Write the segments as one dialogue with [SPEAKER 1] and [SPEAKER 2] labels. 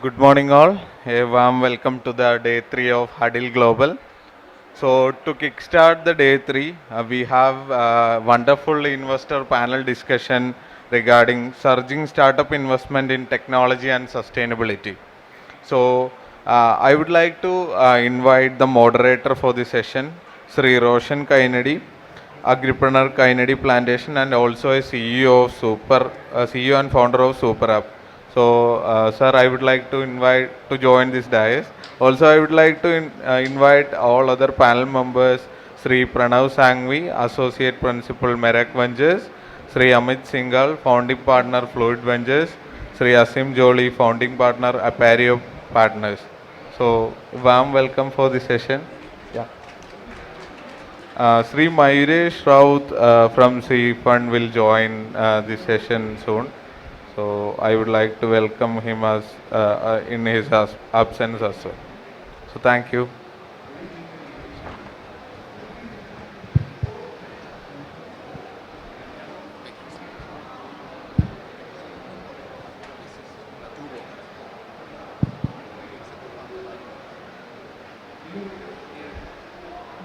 [SPEAKER 1] Good morning, all. A warm welcome to the day 3 of Huddle Global. So, to kickstart the day 3, we have a wonderful investor panel discussion regarding surging startup investment in technology and sustainability. So, I would like to invite the moderator for the session, Sri Roshan Kynadi, Agripreneur Kynadi Plantation, and also a CEO of CEO and founder of ZuperAp. So, sir, I would like to invite to join this dais. Also, I would like to invite all other panel members, Sri Pranav Sanghvi, Associate Principal Merak Ventures, Sri Amit Singhal, Founding Partner Fluid Ventures, Sri Ashim Jolie, Founding Partner Aperio.Partners. So, warm welcome for the session. Yeah. Sri Mayuresh Raut from C Fund will join this session soon. So I would like to welcome him as in his absence as well. So thank you.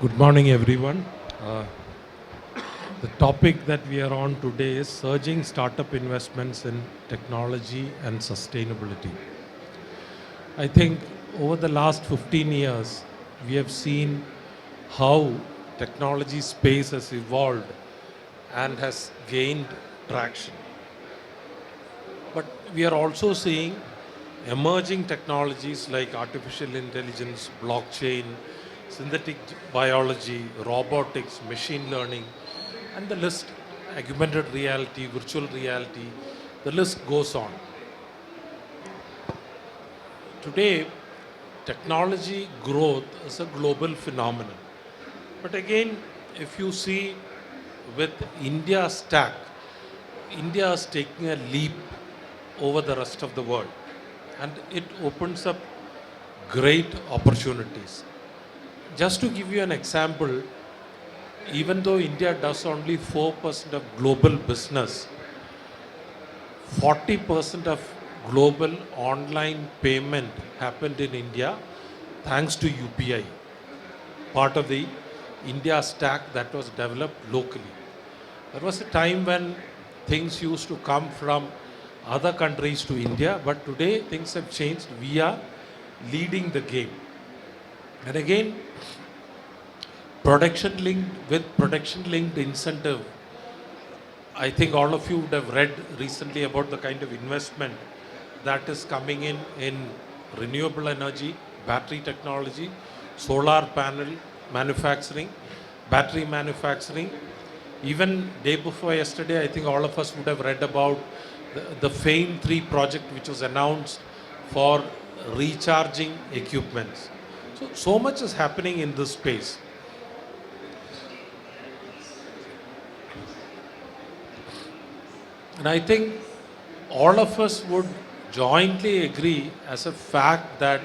[SPEAKER 2] Good morning, everyone. The topic that we are on today is surging startup investments in technology and sustainability. I think over the last 15 years, we have seen how technology space has evolved and has gained traction. But we are also seeing emerging technologies like artificial intelligence, blockchain, synthetic biology, robotics, machine learning, and the list, augmented reality, virtual reality, the list goes on. Today, technology growth is a global phenomenon. But again, if you see with India's stack, India is taking a leap over the rest of the world, and it opens up great opportunities. Just to give you an example, even though India does only 4% of global business, 40% of global online payment happened in India thanks to UPI, part of the India stack that was developed locally. There was a time when things used to come from other countries to India, but today things have changed. We are leading the game. And again, production linked incentive. I think all of you would have read recently about the kind of investment that is coming in renewable energy, battery technology, solar panel manufacturing, battery manufacturing. Even day before yesterday, I think all of us would have read about the FAME 3 project which was announced for recharging equipments. So much is happening in this space. And I think all of us would jointly agree as a fact that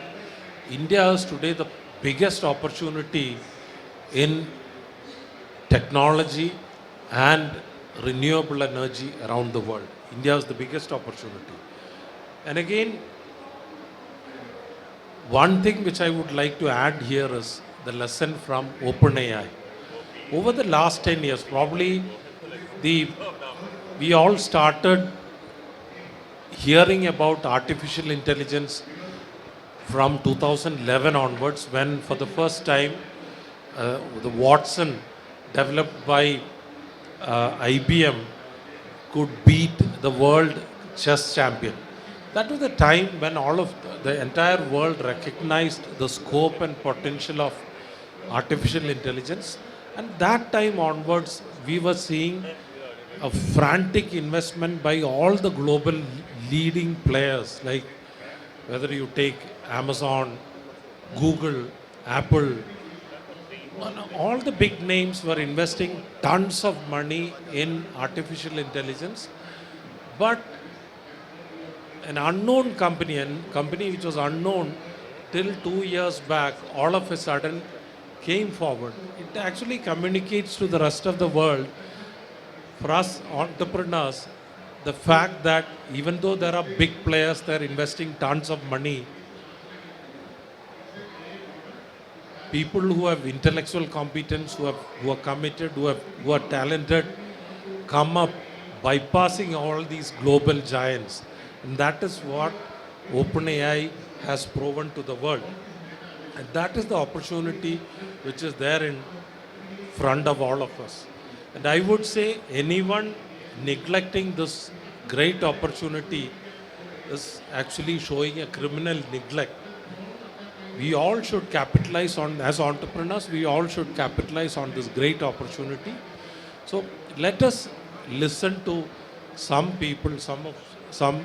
[SPEAKER 2] India is today the biggest opportunity in technology and renewable energy around the world. India is the biggest opportunity. And again, one thing which I would like to add here is the lesson from OpenAI. Over the last 10 years, probably we all started hearing about artificial intelligence from 2011 onwards, when for the first time the Watson developed by IBM could beat the world chess champion. That was the time when all of the entire world recognized the scope and potential of artificial intelligence. And that time onwards, we were seeing a frantic investment by all the global leading players, like whether you take Amazon, Google, Apple, all the big names were investing tons of money in artificial intelligence. But an unknown company, a company which was unknown till 2 years back, all of a sudden came forward. It actually communicates to the rest of the world. For us entrepreneurs, the fact that even though there are big players, they're investing tons of money, people who have intellectual competence, who are committed, who are talented, come up bypassing all these global giants. And that is what OpenAI has proven to the world. And that is the opportunity which is there in front of all of us. And I would say anyone neglecting this great opportunity is actually showing a criminal neglect. We all should capitalize on, as entrepreneurs, we all should capitalize on this great opportunity. So let us listen to some people, some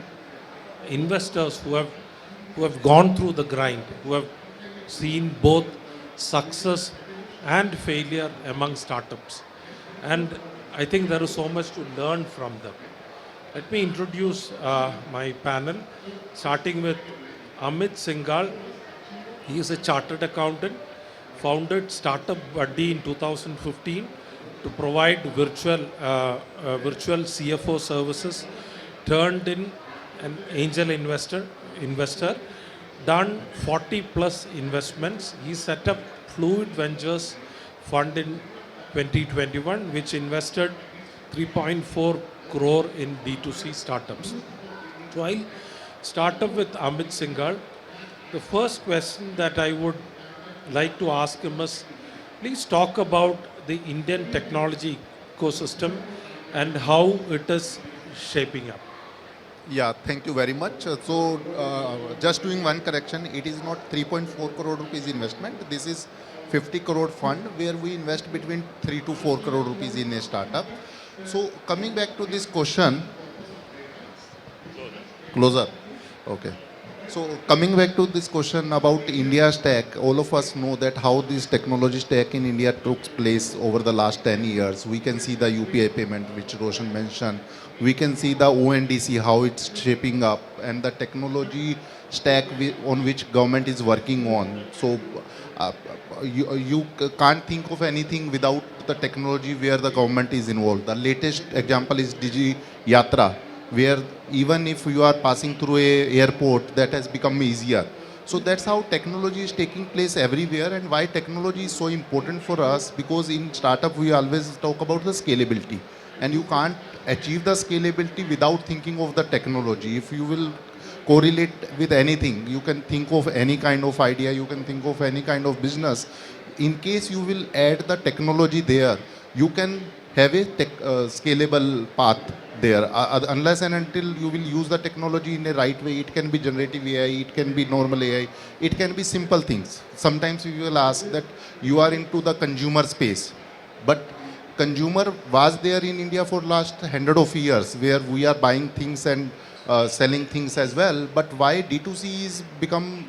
[SPEAKER 2] investors who have gone through the grind, who have seen both success and failure among startups. And I think there is so much to learn from them. Let me introduce my panel, starting with Amit Singhal. He is a chartered accountant, founded Startup Buddy in 2015 to provide virtual CFO services, turned in an angel investor, done 40 plus investments. He set up Fluid Ventures Fund in 2021, which invested 3.4 crore in D2C startups. So I'll start up with Amit Singhal. The first question that I would like to ask him is, please talk about the Indian technology ecosystem and how it is shaping up.
[SPEAKER 3] Yeah, thank you very much. Just doing one correction, it is not 3.4 crore rupees investment. This is 50 crore fund where we invest between 3 to 4 crore rupees in a startup. So, coming back to this question, closer. Okay. So coming back to this question about India stack, all of us know that how this technology stack in India took place over the last 10 years. We can see the UPI payment, which Roshan mentioned. We can see the ONDC, how it's shaping up, and the technology stack on which government is working on. So you can't think of anything without the technology where the government is involved. The latest example is Digi Yatra, where even if you are passing through a airport, that has become easier. So that's how technology is taking place everywhere, and why technology is so important for us, because in startup we always talk about the scalability, and you can't achieve the scalability without thinking of the technology. If you will correlate with anything, you can think of any kind of idea, you can think of any kind of business. In case you will add the technology there, you can have a scalable path there. Unless and until you will use the technology in a right way, it can be generative AI, it can be normal AI, it can be simple things. Sometimes we will ask that you are into the consumer space, but consumer was there in India for last hundred of years, where we are buying things and selling things as well. But why D2C is become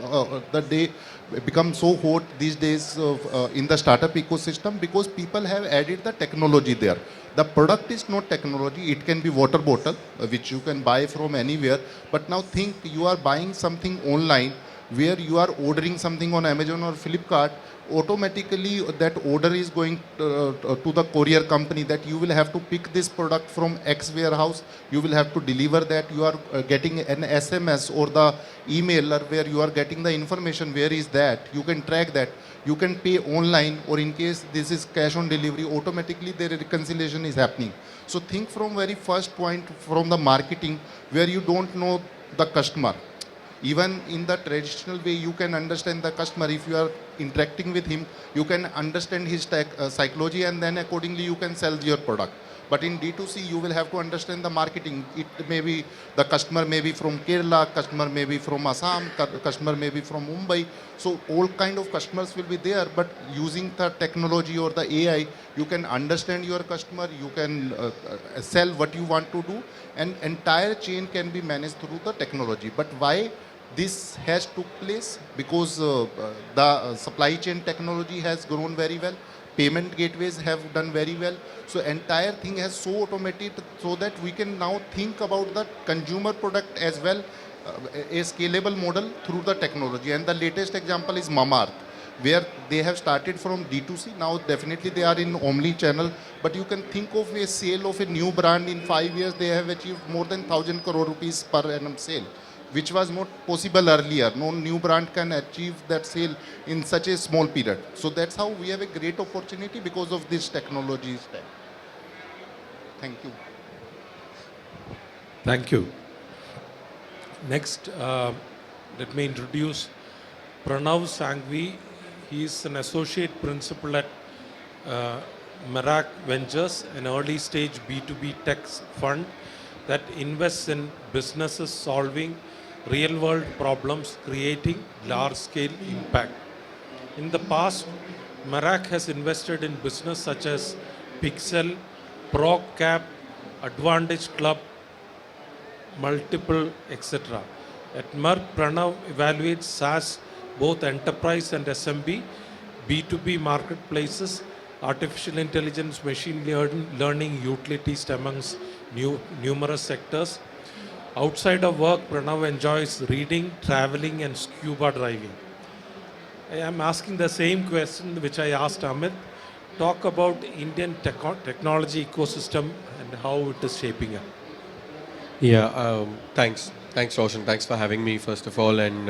[SPEAKER 3] so hot these days in the startup ecosystem? Because people have added the technology there. The product is not technology. It can be water bottle, which you can buy from anywhere. But now think you are buying something online, where you are ordering something on Amazon or Flipkart. Automatically that order is going to the courier company, that you will have to pick this product from X warehouse, you will have to deliver that. You are getting an SMS or the email where you are getting the information, where is that, you can track that. You can pay online, or in case this is cash on delivery, automatically their reconciliation is happening. So think from very first point, from the marketing, where you don't know the customer. Even in the traditional way, you can understand the customer. If you are interacting with him, you can understand his psychology, and then accordingly you can sell your product. But in D2C, you will have to understand the marketing. It may be, the customer may be from Kerala, customer may be from Assam, customer may be from Mumbai. So all kind of customers will be there, but using the technology or the AI, you can understand your customer, you can sell what you want to do, and entire chain can be managed through the technology. But why this has took place? Because the supply chain technology has grown very well, payment gateways have done very well. So entire thing has so automated, so that we can now think about the consumer product as well, a scalable model through the technology. And the latest example is Mamaearth, where they have started from D2C. Now definitely they are in omni-channel, but you can think of a sale of a new brand in 5 years, they have achieved more than 1,000 crore rupees per annum sale, which was not possible earlier. No new brand can achieve that sale in such a small period. So that's how we have a great opportunity because of this technology stack. Thank you.
[SPEAKER 2] Thank you. Next, let me introduce Pranav Sanghvi. He is an associate principal at Merak Ventures, an early stage B2B tech fund that invests in businesses solving real world problems, creating large scale impact. In the past, Merak has invested in business such as Pixel, ProCap, Advantage Club, multiple, etc. At Merck, Pranav evaluates SaaS, both enterprise and SMB, B2B marketplaces, artificial intelligence, machine learning utilities amongst numerous sectors. Outside of work, Pranav enjoys reading, traveling, and scuba diving. I am asking the same question which I asked Amit. Talk about Indian technology ecosystem and how it is shaping up.
[SPEAKER 4] Yeah, thanks. Thanks, Roshan. Thanks for having me, first of all. And,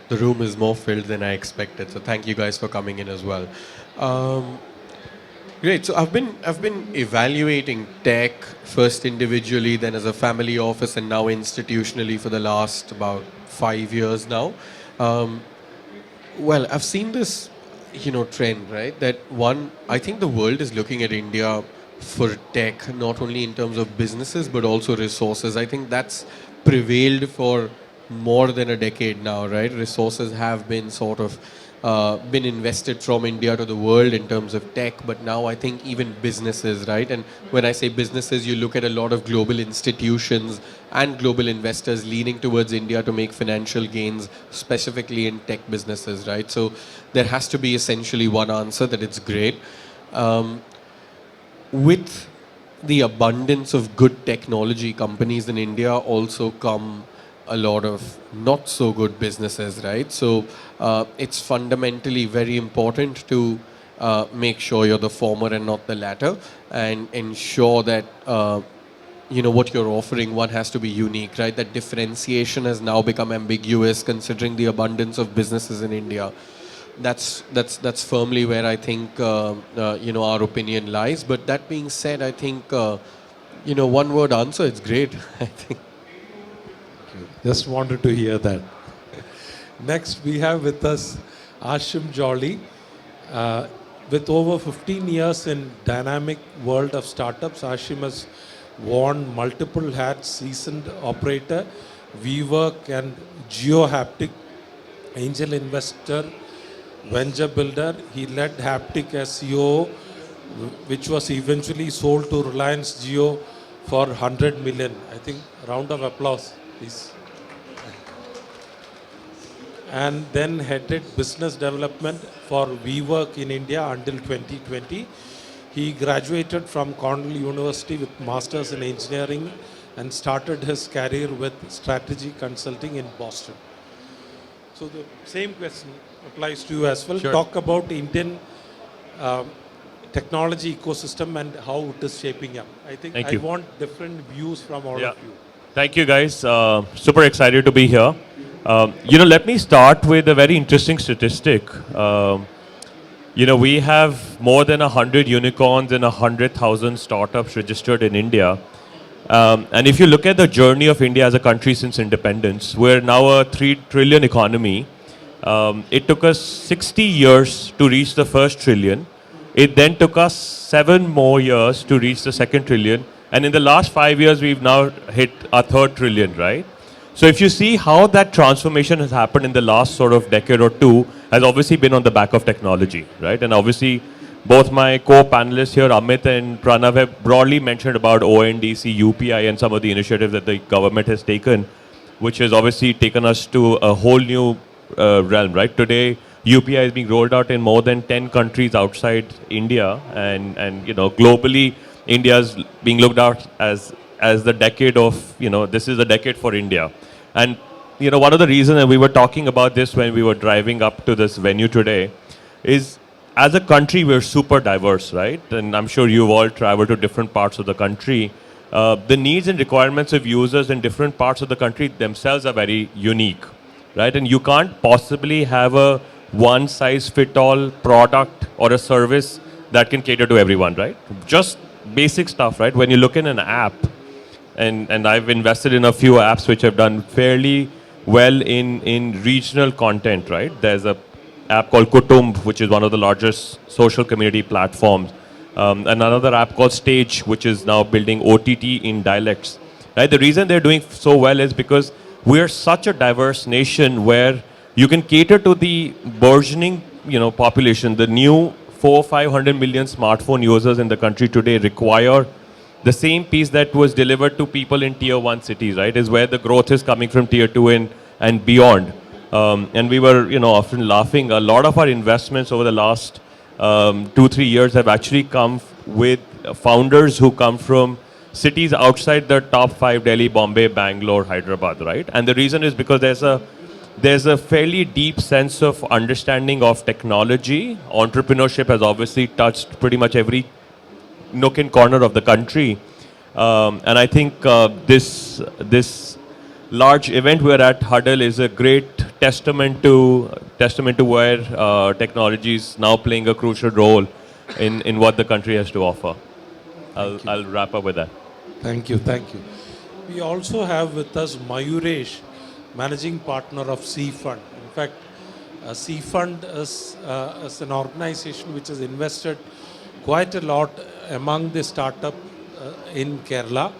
[SPEAKER 4] the room is more filled than I expected. So thank you guys for coming in as well. Great. So I've been evaluating tech first individually, then as a family office, and now institutionally for the last about 5 years now. Well, I've seen this, trend, right? That one, I think the world is looking at India for tech, not only in terms of businesses, but also resources. I think that's prevailed for more than a decade now, right? Resources have been sort of been invested from India to the world in terms of tech, but now I think even businesses, right? And when I say businesses, you look at a lot of global institutions and global investors leaning towards India to make financial gains, specifically in tech businesses, right? So there has to be essentially one answer, that it's great. With the abundance of good technology companies in India also come a lot of not so good businesses, right? So it's fundamentally very important to make sure you're the former and not the latter, and ensure that what you're offering, one, has to be unique, right? That differentiation has now become ambiguous considering the abundance of businesses in India. That's firmly where I think our opinion lies. But that being said, I think one word answer, it's great. I think.
[SPEAKER 2] Just wanted to hear that. Next, we have with us Ashim Jolly. With over 15 years in dynamic world of startups, Ashim has worn multiple hats: seasoned operator, WeWork and Haptic, angel investor, venture builder. He led Haptic as CEO, which was eventually sold to Reliance Jio for 100 million. I think round of applause, please. And then headed business development for WeWork in India until 2020. He graduated from Cornell University with Masters in Engineering and started his career with strategy consulting in Boston. So the same question applies to you as well.
[SPEAKER 5] Sure.
[SPEAKER 2] Talk about Indian technology ecosystem and how it is shaping up. I think
[SPEAKER 5] Thank
[SPEAKER 2] I
[SPEAKER 5] you.
[SPEAKER 2] want different views from all of you.
[SPEAKER 5] Thank you, guys. Super excited to be here. Let me start with a very interesting statistic. We have more than 100 unicorns and 100,000 startups registered in India. And if you look at the journey of India as a country since independence, we're now a 3 trillion economy. It took us 60 years to reach the first trillion. It then took us 7 more years to reach the second trillion. And in the last 5 years, we've now hit our third trillion, right? So if you see how that transformation has happened in the last sort of decade or two, has obviously been on the back of technology, right? And obviously, both my co-panelists here, Amit and Pranav, have broadly mentioned about ONDC, UPI, and some of the initiatives that the government has taken, which has obviously taken us to a whole new realm, right? Today, UPI is being rolled out in more than 10 countries outside India, and globally, India is being looked at as the decade of, this is the decade for India. And one of the reasons, and we were talking about this when we were driving up to this venue today, is as a country we're super diverse, right? And I'm sure you've all traveled to different parts of the country. The needs and requirements of users in different parts of the country themselves are very unique, right? And you can't possibly have a one-size-fit-all product or a service that can cater to everyone, right? Just basic stuff, right? When you look in an app, and I've invested in a few apps which have done fairly well in regional content, right? There's a app called Kutumb, which is one of the largest social community platforms. And another app called Stage, which is now building OTT in dialects. Right? The reason they're doing so well is because we're such a diverse nation where you can cater to the burgeoning, population. The new 500 million smartphone users in the country today require the same piece that was delivered to people in tier 1 cities, right? Is where the growth is coming from tier 2 and beyond. And we were, often laughing. A lot of our investments over the last 2-3 years have actually come with founders who come from cities outside the top 5: Delhi, Bombay, Bangalore, Hyderabad, right? And the reason is because there's a fairly deep sense of understanding of technology. Entrepreneurship has obviously touched pretty much every nook and corner of the country. And I think this large event we're at, Huddle, is a great testament to where technology is now playing a crucial role in what the country has to offer. I'll wrap up with that.
[SPEAKER 2] Thank you, thank you. We also have with us Mayuresh, managing partner of C Fund. In fact, C Fund is an organization which has invested quite a lot among the startup in Kerala,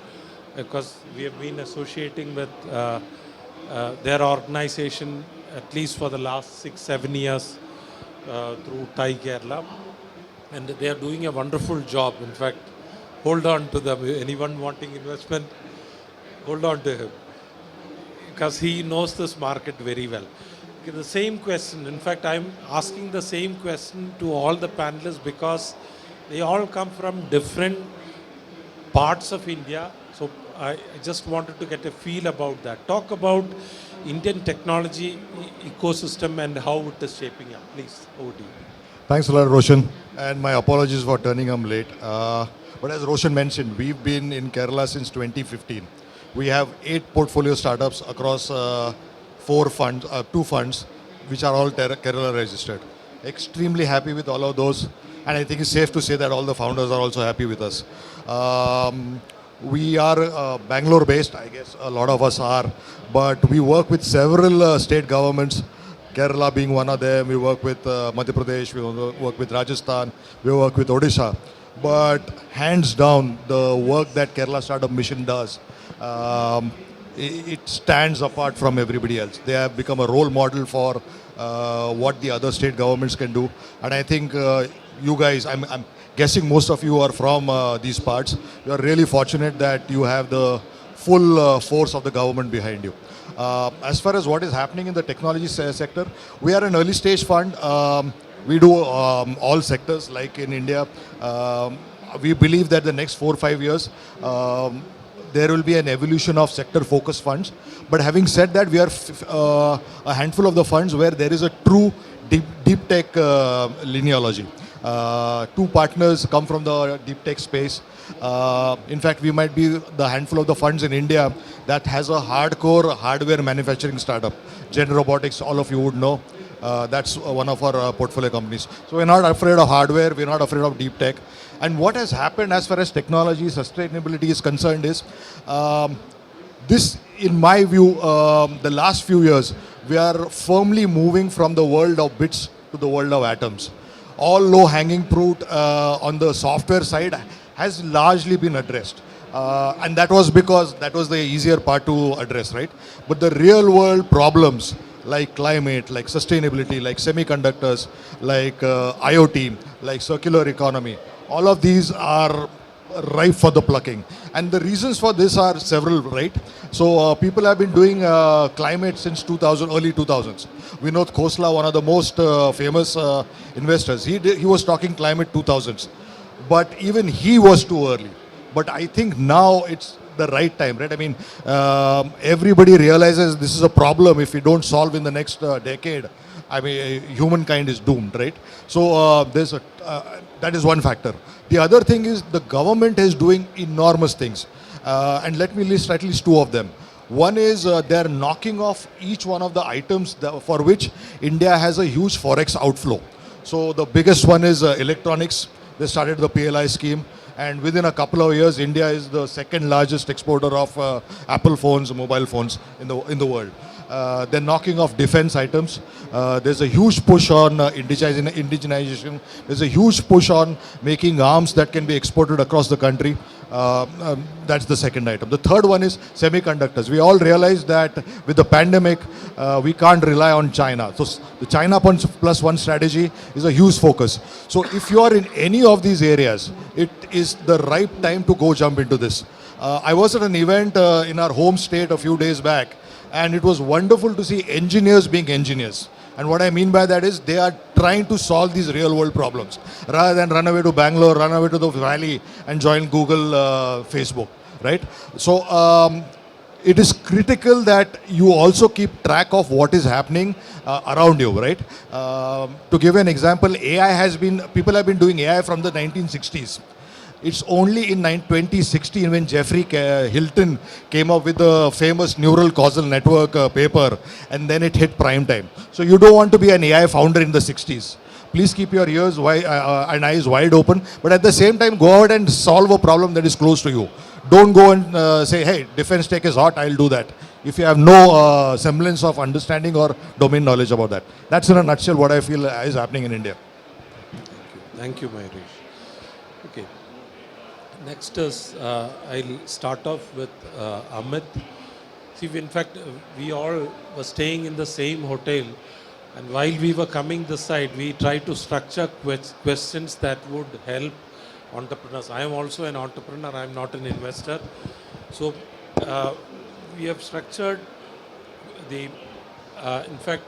[SPEAKER 2] because we have been associating with their organization at least for the last 6-7 years through Thai Kerala, and they are doing a wonderful job. In fact, hold on to them. Anyone wanting investment, hold on to him, because he knows this market very well. Okay, the same question, in fact, I'm asking the same question to all the panelists because they all come from different parts of India. So I just wanted to get a feel about that. Talk about Indian technology ecosystem and how it is shaping up. Please, over to you.
[SPEAKER 6] Thanks a lot, Roshan. And my apologies for turning up late. But as Roshan mentioned, we've been in Kerala since 2015. We have 8 portfolio startups across 2 funds, which are all Kerala registered. Extremely happy with all of those. And I think it's safe to say that all the founders are also happy with us. We are Bangalore based, I guess a lot of us are, but we work with several state governments, Kerala being one of them. We work with Madhya Pradesh, we work with Rajasthan, we work with Odisha. But hands down, the work that Kerala Startup Mission does, it stands apart from everybody else. They have become a role model for what the other state governments can do. And I think you guys, I'm guessing most of you are from these parts. You are really fortunate that you have the full force of the government behind you. As far as what is happening in the technology sector, we are an early stage fund. We do all sectors like in India. We believe that the next 4 or 5 years, there will be an evolution of sector focused funds. But having said that, we are a handful of the funds where there is a true deep tech lineology. 2 partners come from the deep tech space. In fact, we might be the handful of the funds in India that has a hardcore hardware manufacturing startup. Gen Robotics, all of you would know. That's one of our portfolio companies. So we're not afraid of hardware, we're not afraid of deep tech. And what has happened as far as technology sustainability is concerned is, this, in my view, the last few years, we are firmly moving from the world of bits to the world of atoms. All low-hanging fruit on the software side has largely been addressed. And that was because that was the easier part to address, right? But the real world problems like climate, like sustainability, like semiconductors, like IoT, like circular economy, all of these are ripe for the plucking. And the reasons for this are several, right? So people have been doing climate since early 2000s. We know Khosla, one of the most famous investors, he was talking climate 2000s. But even he was too early. But I think now the right time, right? I mean, everybody realizes this is a problem. If we don't solve in the next decade, I mean, humankind is doomed, right? So that is one factor. The other thing is the government is doing enormous things. And let me list at least two of them. One is they're knocking off each one of the items for which India has a huge forex outflow. So the biggest one is electronics. They started the PLI scheme, and within a couple of years, India is the second largest exporter of Apple phones, mobile phones in the world. They're knocking off defense items. There's a huge push on indigenization. There's a huge push on making arms that can be exported across the country. That's the second item. The third one is semiconductors. We all realize that with the pandemic, we can't rely on China. So the China plus one strategy is a huge focus. So if you are in any of these areas, it is the right time to go jump into this. I was at an event in our home state a few days back, and it was wonderful to see engineers being engineers. And what I mean by that is they are trying to solve these real world problems rather than run away to Bangalore, run away to the valley and join Google, Facebook, right? So it is critical that you also keep track of what is happening around you, right? To give an example, people have been doing AI from the 1960s. It's only in 2016 when Jeffrey Hilton came up with the famous neural causal network paper, and then it hit prime time. So you don't want to be an AI founder in the 60s. Please keep your ears and eyes wide open, but at the same time, go out and solve a problem that is close to you. Don't go and say, hey, defense tech is hot, I'll do that, if you have no semblance of understanding or domain knowledge about that. That's in a nutshell what I feel is happening in India.
[SPEAKER 2] Thank you, Maharish. Okay. Next is, I'll start off with Amit. See, in fact, we all were staying in the same hotel, and while we were coming this side, we tried to structure questions that would help entrepreneurs. I am also an entrepreneur, I am not an investor. So, we have structured in fact,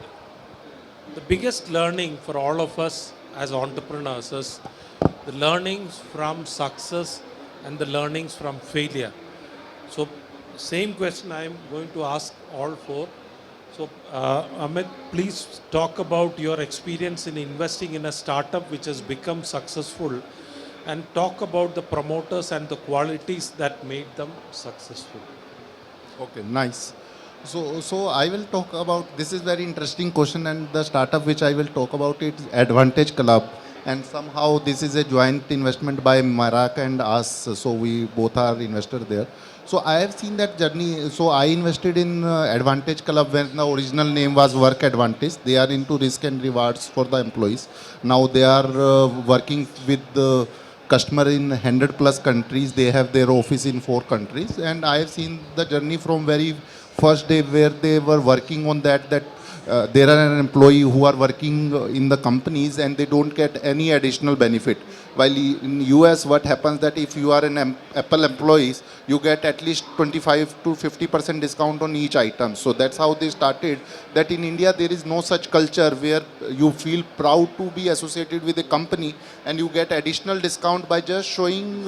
[SPEAKER 2] the biggest learning for all of us as entrepreneurs is the learnings from success and the learnings from failure. So, same question I am going to ask all four. So, Amit, please talk about your experience in investing in a startup which has become successful, and talk about the promoters and the qualities that made them successful.
[SPEAKER 3] Okay, nice. So I will talk about, this is very interesting question, and the startup which I will talk about is Advantage Club. And somehow this is a joint investment by Merak and us, so we both are investors there. So I have seen that journey. So I invested in Advantage Club when the original name was Work Advantage. They are into risk and rewards for the employees. Now they are working with the customer in 100 plus countries. They have their office in 4 countries. And I have seen the journey from very first day where they were working on that there are an employee who are working in the companies and they don't get any additional benefit. While in US, what happens that if you are an Apple employees, you get at least 25 to 50% discount on each item. So that's how they started. That in India, there is no such culture where you feel proud to be associated with a company and you get additional discount by just showing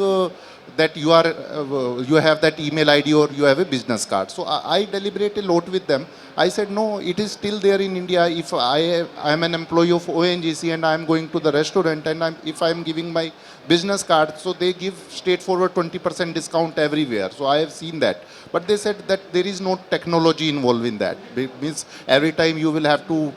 [SPEAKER 3] that you have that email ID or you have a business card. So I deliberate a lot with them. I said, no, it is still there in India. If I am an employee of ONGC and I am going to the restaurant and if I am giving my business card, so they give straightforward 20% discount everywhere. So I have seen that. But they said that there is no technology involved in that. It means every time you will have to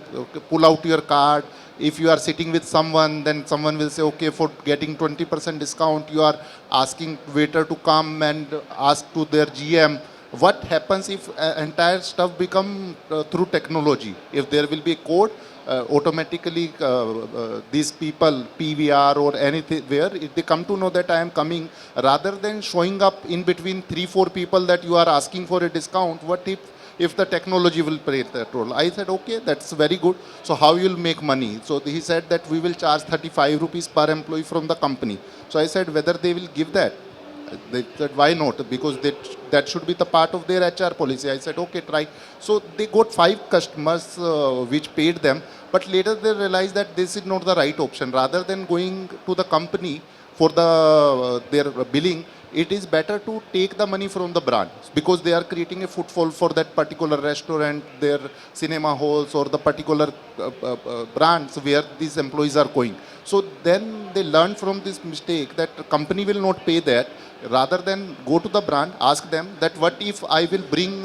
[SPEAKER 3] pull out your card. If you are sitting with someone, then someone will say, okay, for getting 20% discount, you are asking waiter to come and ask to their GM. What happens if entire stuff become through technology? If there will be a code, automatically these people, PVR or anything, where if they come to know that I am coming, rather than showing up in between 3-4 people that you are asking for a discount, what if the technology will play that role? I said, okay, that's very good. So how you will make money? So he said that we will charge 35 rupees per employee from the company. So I said, whether they will give that? They said, why not? Because that should be the part of their HR policy. I said, okay, try. So they got 5 customers which paid them, but later they realized that this is not the right option. Rather than going to the company for their billing, it is better to take the money from the brand because they are creating a footfall for that particular restaurant, their cinema halls, or the particular brands where these employees are going. So then they learn from this mistake that the company will not pay that. Rather than go to the brand, ask them that what if I will bring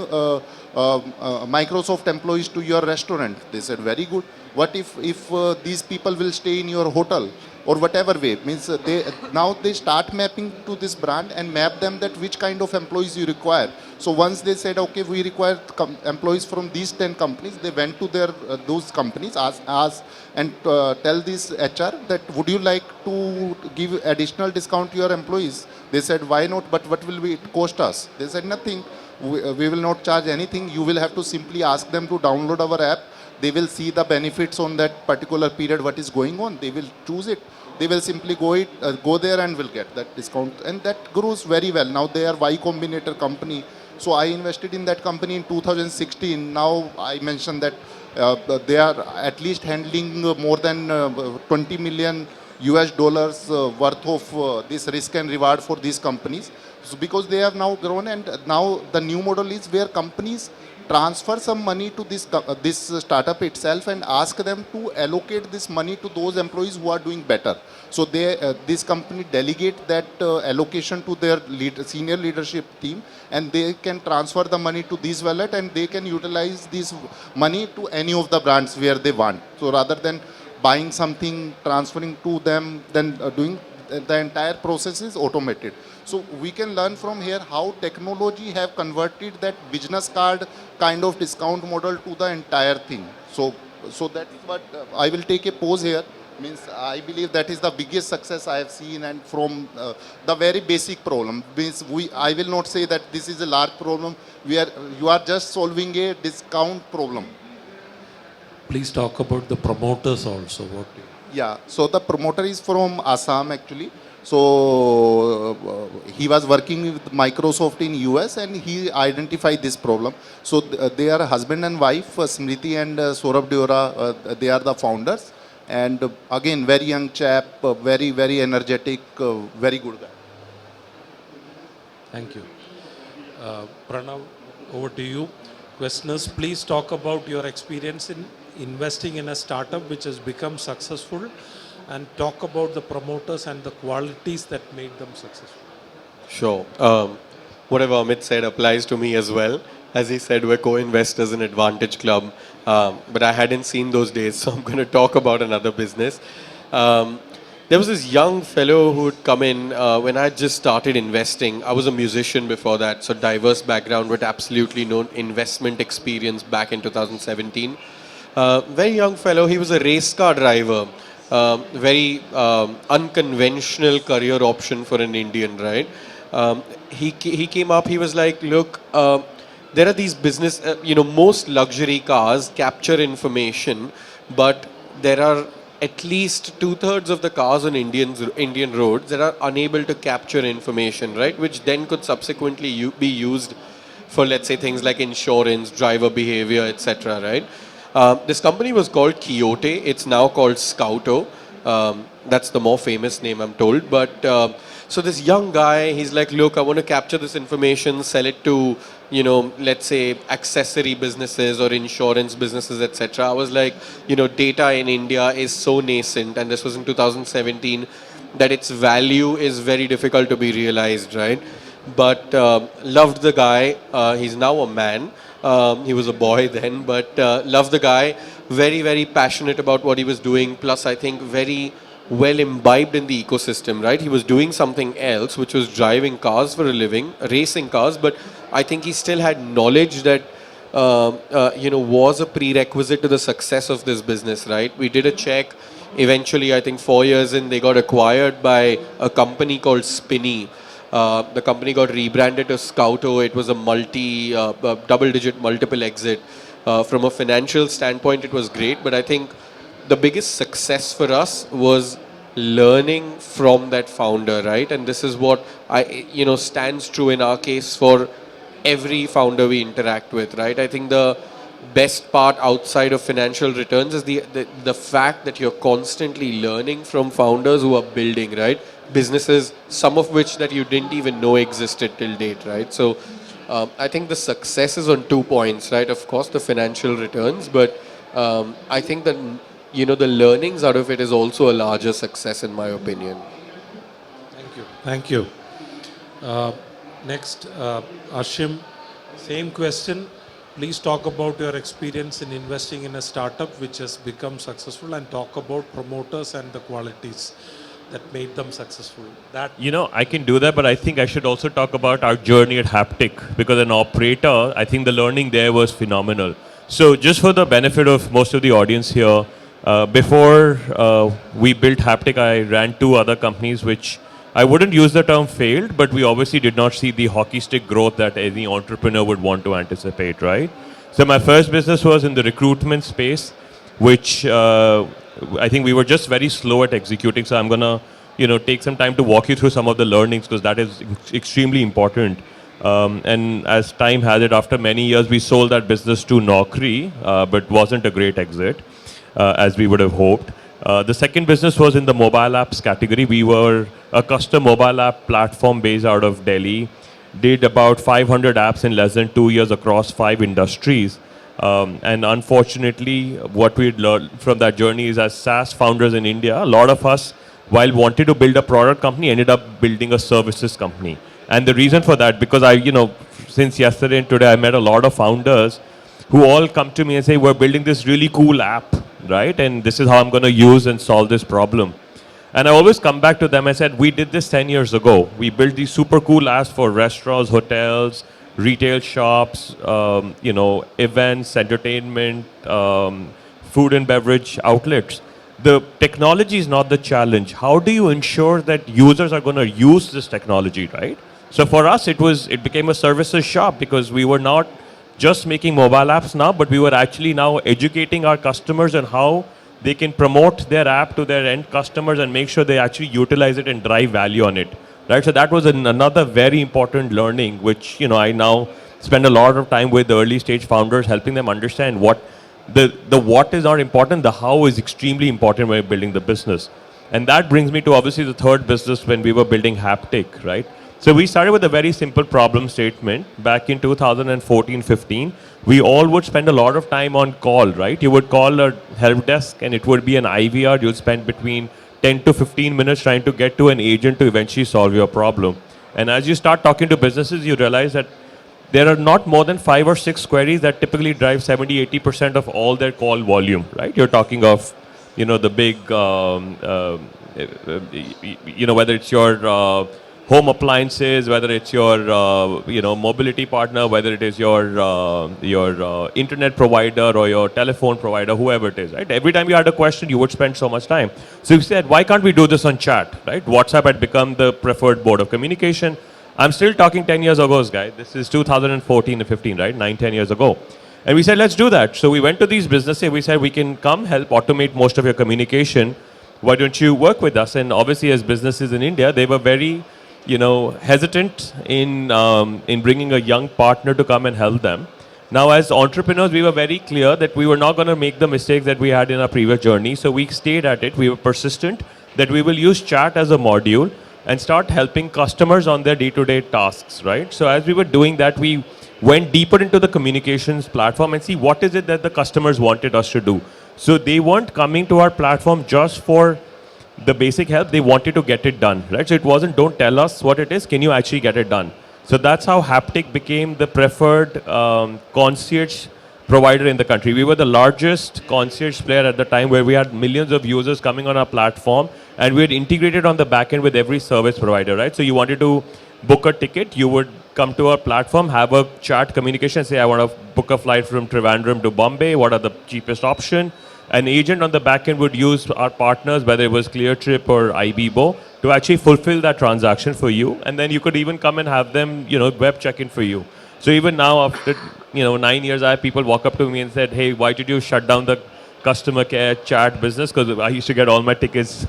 [SPEAKER 3] Microsoft employees to your restaurant? They said, very good. What if these people will stay in your hotel? Or whatever way, means now they start mapping to this brand and map them that which kind of employees you require. So once they said, okay, we require employees from these 10 companies, they went to their those companies, ask and tell this HR that would you like to give additional discount to your employees? They said, why not? But what will it cost us? They said, nothing. We will not charge anything. You will have to simply ask them to download our app. They will see the benefits on that particular period, what is going on. They will choose it. They will simply go there and will get that discount. And that grows very well. Now they are Y Combinator company. So I invested in that company in 2016. Now I mentioned that they are at least handling more than 20 million US dollars worth of this risk and reward for these companies. So because they have now grown, and now the new model is where companies transfer some money to this startup itself and ask them to allocate this money to those employees who are doing better. So this company delegate that allocation to their senior leadership team, and they can transfer the money to this wallet, and they can utilize this money to any of the brands where they want. So rather than buying something, transferring to them, then doing the entire process is automated. So we can learn from here how technology have converted that business card kind of discount model to the entire thing. So that's what I will take a pause here. Means I believe that is the biggest success I have seen, and from the very basic problem. Means I will not say that this is a large problem. You are just solving a discount problem.
[SPEAKER 2] Please talk about the promoters also.
[SPEAKER 3] Yeah, so the promoter is from Assam actually. So he was working with Microsoft in US, and he identified this problem. So they are husband and wife, Smriti and Saurabh Deora. They are the founders, and again very young chap, very very energetic, very good guy.
[SPEAKER 2] Thank you. Pranav, over to you. Questioners, please talk about your experience in investing in a startup which has become successful, and talk about the promoters and the qualities that made them successful.
[SPEAKER 4] Sure. Whatever Amit said applies to me as well. As he said, we're co-investors in Advantage Club, but I hadn't seen those days, so I'm going to talk about another business. There was this young fellow who would come in when I just started investing. I was a musician before that, so diverse background with absolutely no investment experience back in 2017. Very young fellow, he was a race car driver. Very unconventional career option for an Indian, right? He came up, he was like, look, there are these business, most luxury cars capture information, but there are at least 2/3 of the cars on Indian roads that are unable to capture information, right? Which then could subsequently be used for, let's say, things like insurance, driver behavior, etc., right? This company was called Quixote. It's now called Scouto. That's the more famous name, I'm told. But so this young guy, he's like, look, I want to capture this information, sell it to, let's say, accessory businesses or insurance businesses, etc. I was like, data in India is so nascent, and this was in 2017, that its value is very difficult to be realized, right? But loved the guy. He's now a man. He was a boy then, but loved the guy. Very, very passionate about what he was doing. Plus, I think very well imbibed in the ecosystem, right? He was doing something else, which was driving cars for a living, racing cars. But I think he still had knowledge that, was a prerequisite to the success of this business, right? We did a check. Eventually, I think 4 years in, they got acquired by a company called Spinny. The company got rebranded to Scouto. It was a double-digit multiple exit. From a financial standpoint, it was great, but I think the biggest success for us was learning from that founder, right? And this is what stands true in our case for every founder we interact with, right? I think the best part outside of financial returns is the fact that you're constantly learning from founders who are building, right? businesses, some of which that you didn't even know existed till date, right? So I think the success is on 2 points, right? Of course, the financial returns, but I think that, you know, the learnings out of it is also a larger success, in my opinion.
[SPEAKER 2] Thank you. Thank you. Next, Ashim, same question. Please talk about your experience in investing in a startup which has become successful, and talk about promoters and the qualities that made them successful. That
[SPEAKER 5] You know, I can do that, but I think I should also talk about our journey at Haptic, because an operator, I think the learning there was phenomenal. So just for the benefit of most of the audience here, before we built Haptic, I ran 2 other companies which I wouldn't use the term failed, but we obviously did not see the hockey stick growth that any entrepreneur would want to anticipate, right? So my first business was in the recruitment space, which I think we were just very slow at executing. So I'm gonna, you know, take some time to walk you through some of the learnings, because that is extremely important. And as time has it, after many years, we sold that business to Naukri, but wasn't a great exit, as we would have hoped. The second business was in the mobile apps category. We were a custom mobile app platform based out of Delhi. Did about 500 apps in less than 2 years across 5 industries. And unfortunately, what we learned from that journey is, as SaaS founders in India, a lot of us, while wanting to build a product company, ended up building a services company. And the reason for that, because I, you know, since yesterday and today, I met a lot of founders who all come to me and say, we're building this really cool app, right? And this is how I'm going to use and solve this problem. And I always come back to them and said, we did this 10 years ago. We built these super cool apps for restaurants, hotels, retail shops, you know, events, entertainment, food and beverage outlets. The technology is not the challenge. How do you ensure that users are going to use this technology, right? So for us, it became a services shop, because we were not just making mobile apps now, but we were actually now educating our customers on how they can promote their app to their end customers and make sure they actually utilize it and drive value on it, right? So that was another very important learning, which, you know, I now spend a lot of time with the early stage founders, helping them understand what the what is not important, the how is extremely important when you're building the business. And that brings me to obviously the third business when we were building Haptic, right? So we started with a very simple problem statement back in 2014-15. We all would spend a lot of time on call, right? You would call a help desk and it would be an IVR. You'll spend between 10 to 15 minutes trying to get to an agent to eventually solve your problem. And as you start talking to businesses, you realize that there are not more than 5 or 6 queries that typically drive 70-80% of all their call volume, right? You're talking of, you know, the big, you know, whether it's your home appliances, whether it's your you know, mobility partner, whether it is your internet provider or your telephone provider, whoever it is, right? Every time you had a question, you would spend so much time. So you said, why can't we do this on chat, right? WhatsApp had become the preferred mode of communication. I'm still talking 10 years ago, guys. This is 2014 and 15, right? 9-10 years ago. And we said, let's do that. So we went to these businesses. We said, we can come help automate most of your communication. Why don't you work with us? And obviously, as businesses in India, they were very, you know, hesitant in bringing a young partner to come and help them. Now, as entrepreneurs, we were very clear that we were not going to make the mistakes that we had in our previous journey. So we stayed at it. We were persistent that we will use chat as a module and start helping customers on their day-to-day tasks, right? So as we were doing that, we went deeper into the communications platform and see what is it that the customers wanted us to do. So they weren't coming to our platform just for the basic help, they wanted to get it done, right? So it wasn't, don't tell us what it is, can you actually get it done? So that's how Haptic became the preferred concierge provider in the country. We were the largest concierge player at the time, where we had millions of users coming on our platform, and we had integrated on the back end with every service provider, right? So you wanted to book a ticket, you would come to our platform, have a chat communication, say, I want to book a flight from Trivandrum to Bombay, what are the cheapest option? An agent on the back end would use our partners, whether it was ClearTrip or IBIBO, to actually fulfill that transaction for you. And then you could even come and have them, you know, web check-in for you. So even now, after, you know, 9 years, I have people walk up to me and said, hey, why did you shut down the customer care chat business? Because I used to get all my tickets,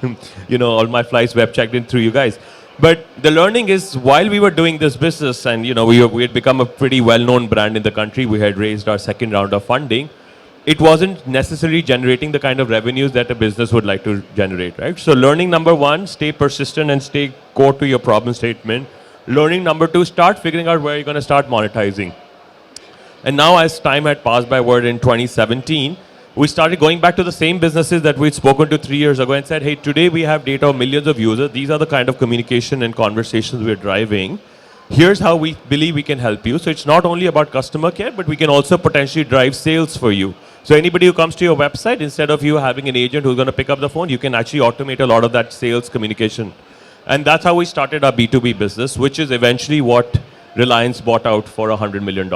[SPEAKER 5] you know, all my flights web checked in through you guys. But the learning is, while we were doing this business and, you know, we had become a pretty well-known brand in the country, we had raised our second round of funding. it wasn't necessarily generating the kind of revenues that a business would like to generate, right? So learning number one, stay persistent and stay core to your problem statement. Learning number two, start figuring out where you're going to start monetizing. And now as time had passed by word in 2017, we started going back to the same businesses that we'd spoken to 3 years ago and said, hey, today we have data of millions of users. These are the kind of communication and conversations we're driving. Here's how we believe we can help you. So it's not only about customer care, but we can also potentially drive sales for you. So anybody who comes to your website, instead of you having an agent who's going to pick up the phone, you can actually automate a lot of that sales communication. And that's how we started our B2B business, which is eventually what Reliance bought out for $100 million,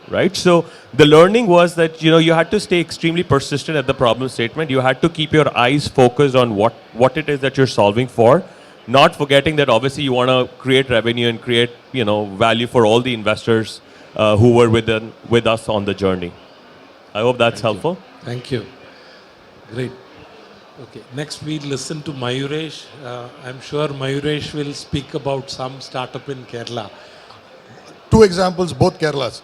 [SPEAKER 5] right? So the learning was that, you had to stay extremely persistent at the problem statement. You had to keep your eyes focused on what it is that you're solving for, not forgetting that obviously you want to create revenue and create, value for all the investors who were with us on the journey. I hope that's helpful.
[SPEAKER 2] Thank you. Great. Okay, next we listen to Mayuresh. I'm sure Mayuresh will speak about some startup in Kerala.
[SPEAKER 6] Two examples, both Kerala's.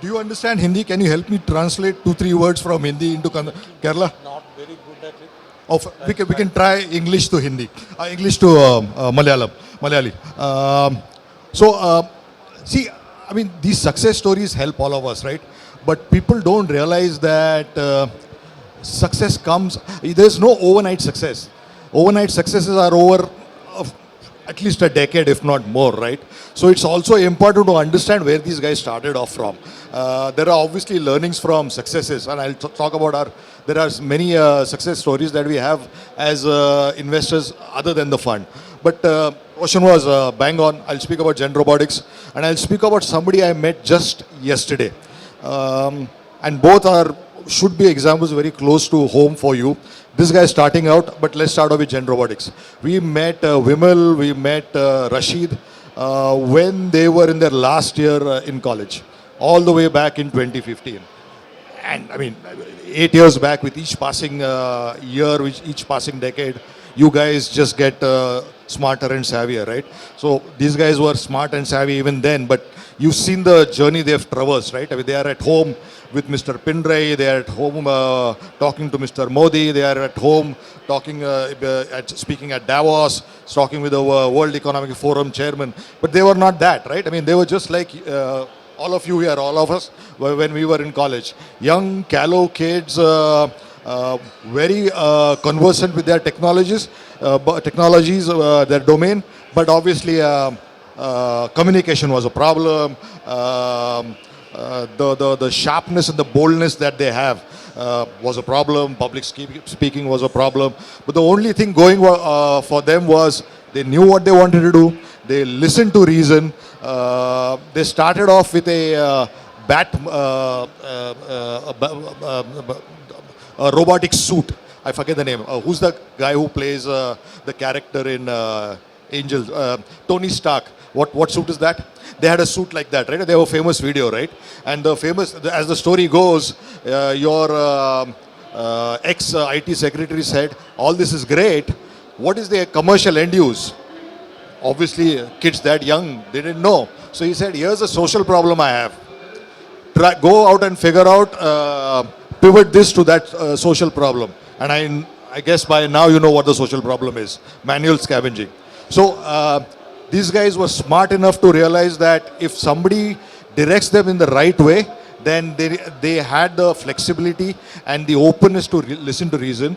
[SPEAKER 6] Do you understand Hindi? Can you help me translate 2-3 words from Hindi into Kerala?
[SPEAKER 2] Not very good at it.
[SPEAKER 6] Oh, we can try English to Hindi, English to Malayali. See, I mean, these success stories help all of us, right? But people don't realize that success comes, there's no overnight success. Overnight successes are over at least a decade, if not more, right? So it's also important to understand where these guys started off from. There are obviously learnings from successes, and I'll talk about there are many success stories that we have as investors other than the fund. But Roshan was bang on. I'll speak about Gen Robotics, and I'll speak about somebody I met just yesterday. And both should be examples very close to home for you. This guy is starting out, but let's start off with Gen Robotics. We met Vimal, we met Rashid when they were in their last year in college, all the way back in 2015. And I mean, 8 years back, with each passing year, with each passing decade, you guys just get smarter and savvier, right? So these guys were smart and savvy even then, but you've seen the journey they've traversed, right? I mean, they are at home with Mr. Pindray, they are at home talking to Mr. Modi, they are at home talking, speaking at Davos, talking with the World Economic Forum chairman. But they were not that, right? I mean, they were just like all of you here, all of us, when we were in college. Young, callow kids, very conversant with their technologies, their domain, but obviously communication was a problem. The sharpness and the boldness that they have was a problem. Public speaking was a problem. But the only thing going for them was they knew what they wanted to do. They listened to reason. They started off with a robotic suit. I forget the name. Who's the guy who plays the character in Angels? Tony Stark. What suit is that? They had a suit like that, right? They have a famous video, right? And as the story goes, your ex-IT secretary said, all this is great. What is the commercial end use? Obviously, kids that young, they didn't know. So he said, here's a social problem I have. Go out and figure out, pivot this to that social problem. And I guess by now you know what the social problem is. Manual scavenging. So these guys were smart enough to realize that if somebody directs them in the right way, then they had the flexibility and the openness to listen to reason.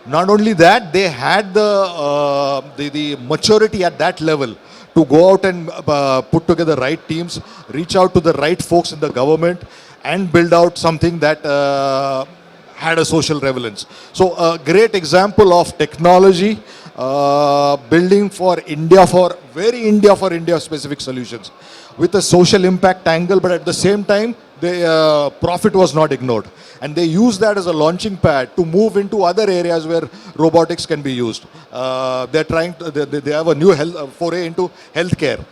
[SPEAKER 6] Not only that, they had the maturity at that level to go out and put together right teams, reach out to the right folks in the government, and build out something that had a social relevance. So a great example of technology building for India, for India specific solutions with a social impact angle, but at the same time the profit was not ignored, and they use that as a launching pad to move into other areas where robotics can be used. They're trying to, they have a new foray into healthcare.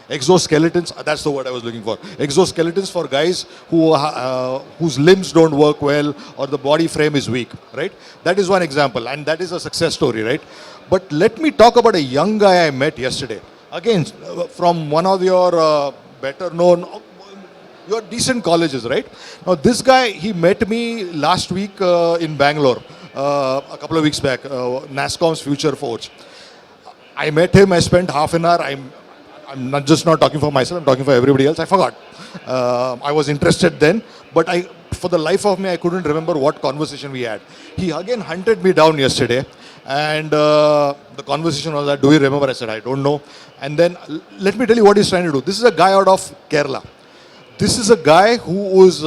[SPEAKER 6] Exoskeletons, that's the word I was looking for. Exoskeletons for guys whose limbs don't work well or the body frame is weak, right? That is one example, and that is a success story, right? But let me talk about a young guy I met yesterday. Again, from one of your better known, You're decent colleges, right? Now, this guy, he met me last week in Bangalore, a couple of weeks back, NASSCOM's Future Forge. I met him, I spent half an hour. I'm not just not talking for myself, I'm talking for everybody else. I forgot. I was interested then, but for the life of me, I couldn't remember what conversation we had. He again hunted me down yesterday, and the conversation was that, do you remember? I said, I don't know. And then let me tell you what he's trying to do. This is a guy out of Kerala. This is a guy who is,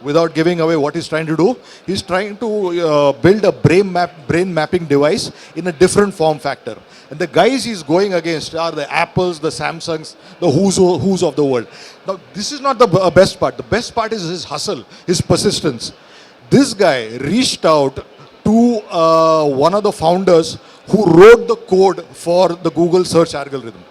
[SPEAKER 6] without giving away what he's trying to do, he's trying to build a brain mapping device in a different form factor. And the guys he's going against are the Apples, the Samsungs, the who's of the world. Now, this is not the best part. The best part is his hustle, his persistence. This guy reached out to one of the founders who wrote the code for the Google search algorithm.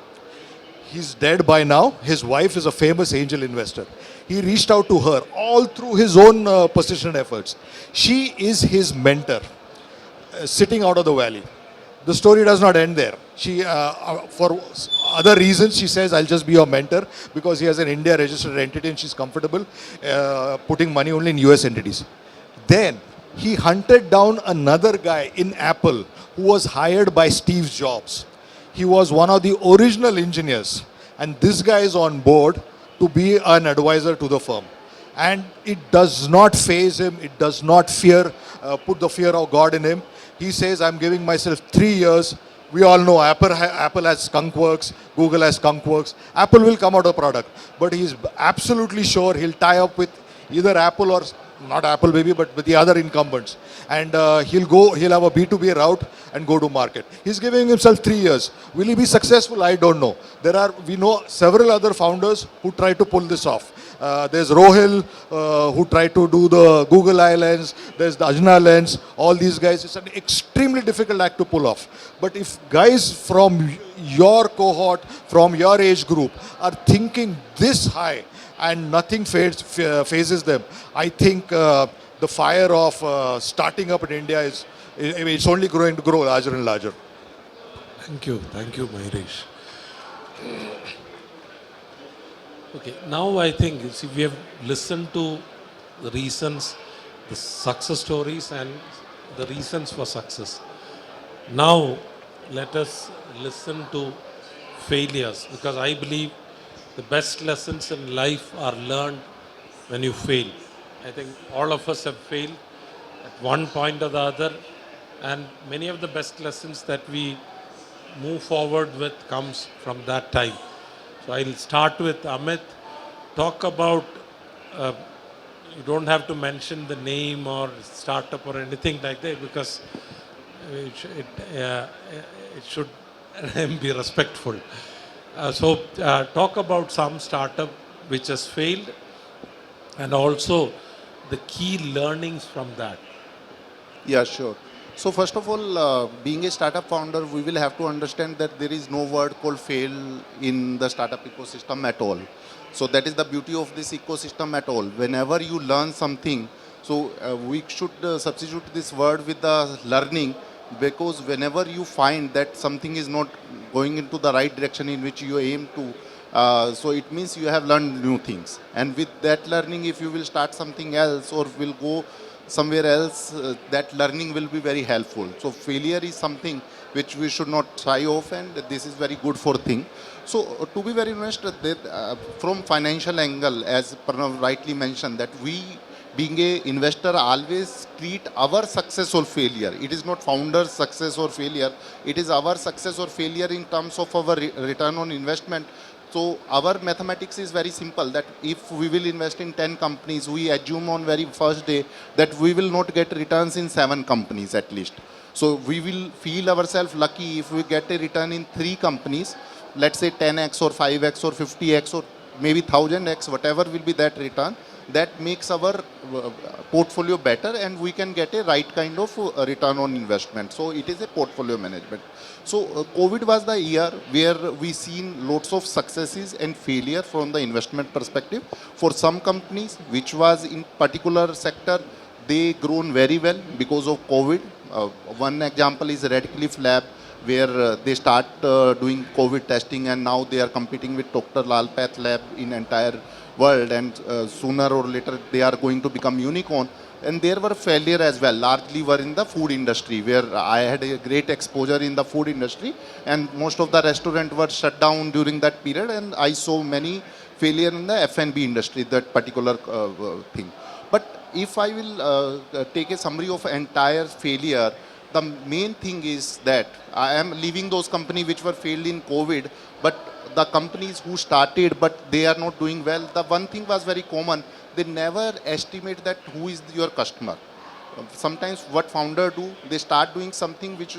[SPEAKER 6] He's dead by now. His wife is a famous angel investor. He reached out to her all through his own persistent efforts. She is his mentor, sitting out of the valley. The story does not end there. She, for other reasons, she says, I'll just be your mentor because he has an India registered entity and she's comfortable putting money only in US entities. Then he hunted down another guy in Apple who was hired by Steve Jobs. He was one of the original engineers, and this guy is on board to be an advisor to the firm. And it does not faze him, it does not put the fear of God in him. He says, I'm giving myself 3 years. We all know Apple has skunkworks, Google has skunkworks. Apple will come out of product, but he's absolutely sure he'll tie up with either Apple or not Apple maybe, but with the other incumbents. And he'll have a B2B route and go to market. He's giving himself 3 years. Will he be successful? I don't know. We know several other founders who try to pull this off. There's Rohil who tried to do the Google Eye lens. There's the Ajna lens. All these guys, it's an extremely difficult act to pull off. But if guys from your cohort, from your age group are thinking this high and nothing phases them, I think the fire of starting up in India it's only going to grow larger and larger.
[SPEAKER 2] Thank you, Mahirish. Okay, now I think we have listened to the reasons, the success stories and the reasons for success. Now let us listen to failures, because I believe the best lessons in life are learned when you fail. I think all of us have failed at one point or the other, and many of the best lessons that we move forward with comes from that time. So I'll start with Amit. Talk about, you don't have to mention the name or startup or anything like that, because it should be respectful. So talk about some startup which has failed and also the key learnings from that.
[SPEAKER 3] Yeah, sure. So first of all, being a startup founder, we will have to understand that there is no word called fail in the startup ecosystem at all. So that is the beauty of this ecosystem at all. Whenever you learn something, so we should substitute this word with the learning, because whenever you find that something is not going into the right direction in which you aim to, so it means you have learned new things. And with that learning, if you will start something else or will go somewhere else, that learning will be very helpful. So failure is something which we should not shy off, and this is very good for thing. So to be very honest, from financial angle, as Pranav rightly mentioned, that we being a investor always treat our success or failure. It is not founder's success or failure. It is our success or failure in terms of our return on investment. So our mathematics is very simple, that if we will invest in 10 companies, we assume on very first day that we will not get returns in 7 companies at least. So we will feel ourselves lucky if we get a return in 3 companies, let's say 10x or 5x or 50x or maybe 1000x, whatever will be that return. That makes our portfolio better and we can get a right kind of return on investment. So it is a portfolio management. So COVID was the year where we seen lots of successes and failure from the investment perspective. For some companies, which was in particular sector, they grown very well because of COVID. One example is Redcliffe Lab, where they start doing COVID testing and now they are competing with Dr. Lalpath Lab in entire world, and sooner or later they are going to become unicorn. And there were failure as well, largely were in the food industry, where I had a great exposure in the food industry, and most of the restaurant were shut down during that period, and I saw many failure in the F&B industry, that particular thing. But if I will take a summary of entire failure, the main thing is that I am leaving those companies which were failed in COVID, but the companies who started but they are not doing well, the one thing was very common. They never estimate that who is your customer. Sometimes what founder do, they start doing something which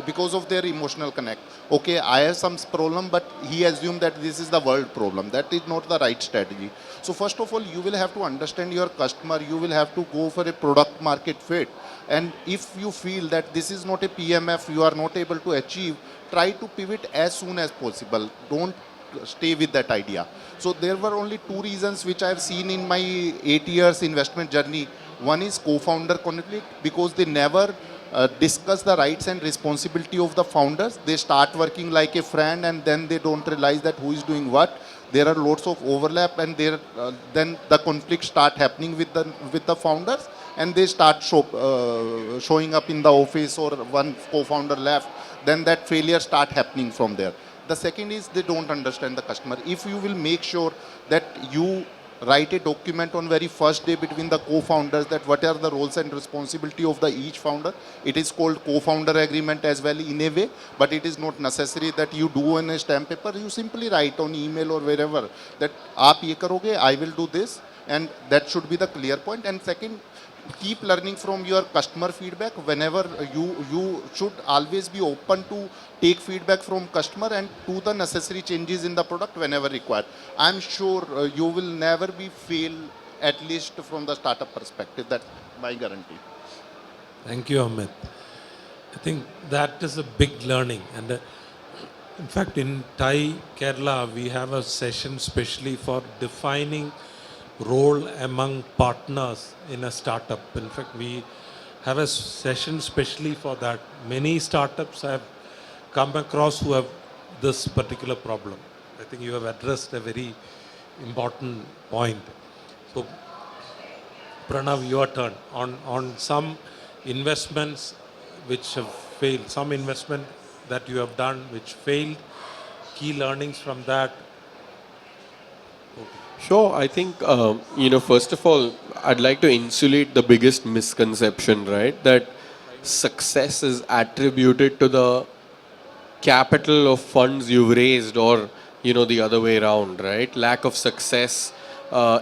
[SPEAKER 3] because of their emotional connect. Okay, I have some problem, but he assumed that this is the world problem. That is not the right strategy. So first of all, you will have to understand your customer. You will have to go for a product market fit. And if you feel that this is not a PMF, you are not able to achieve, try to pivot as soon as possible. Don't stay with that idea. So there were only two reasons which I have seen in my 8 years investment journey. One is co-founder conflict, because they never discuss the rights and responsibility of the founders. They start working like a friend, and then they don't realize that who is doing what. There are lots of overlap, and then the conflict start happening with the founders, and they start showing up in the office, or one co-founder left. Then that failure start happening from there. The second is they don't understand the customer. If you will make sure that you write a document on very first day between the co-founders, that what are the roles and responsibility of the each founder. It is called co-founder agreement as well in a way, but it is not necessary that you do on a stamp paper. You simply write on email or wherever that aap ye karoge, I will do this, and that should be the clear point. And second, keep learning from your customer feedback. Whenever you should always be open to take feedback from customer and do the necessary changes in the product whenever required. I'm sure you will never be fail, at least from the startup perspective. That's my guarantee.
[SPEAKER 2] Thank you, Amit. I think that is a big learning. And in fact, in Thai, Kerala, we have a session specially for defining role among partners in a startup. In fact, we have a session specially for that. Many startups have come across who have this particular problem. I think you have addressed a very important point. So, Pranav, your turn. On some investments which have failed, some investment that you have done which failed, key learnings from that.
[SPEAKER 4] Sure, I think, first of all, I'd like to insulate the biggest misconception, right? That success is attributed to the capital of funds you've raised, or, the other way around, right? Lack of success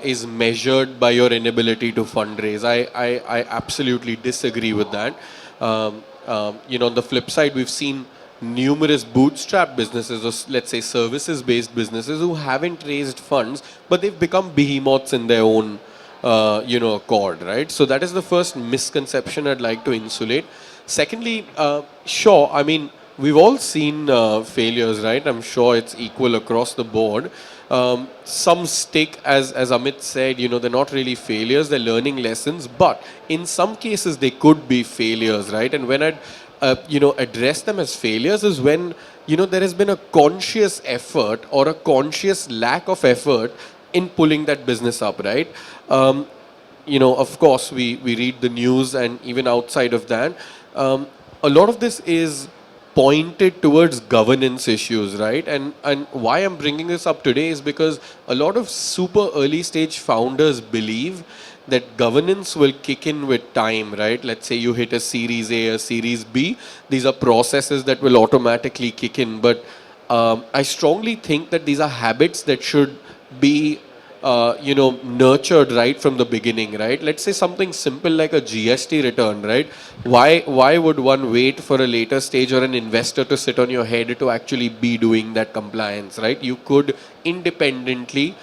[SPEAKER 4] is measured by your inability to fundraise. I absolutely disagree with that. On the flip side, we've seen numerous bootstrap businesses, or let's say services-based businesses, who haven't raised funds, but they've become behemoths in their own, accord, right? So that is the first misconception I'd like to insulate. Secondly, sure, I mean, we've all seen failures, right? I'm sure it's equal across the board. Some stick, as Amit said, they're not really failures, they're learning lessons, but in some cases they could be failures, right? And when I'd address them as failures is when, there has been a conscious effort or a conscious lack of effort in pulling that business up, right? Of course, we read the news, and even outside of that, a lot of this is pointed towards governance issues, right? And why I'm bringing this up today is because a lot of super early stage founders believe that governance will kick in with time, right? Let's say you hit a Series A, a Series B. These are processes that will automatically kick in. But I strongly think that these are habits that should be, nurtured right from the beginning, right? Let's say something simple like a GST return, right? Why would one wait for a later stage or an investor to sit on your head to actually be doing that compliance, right? You could independently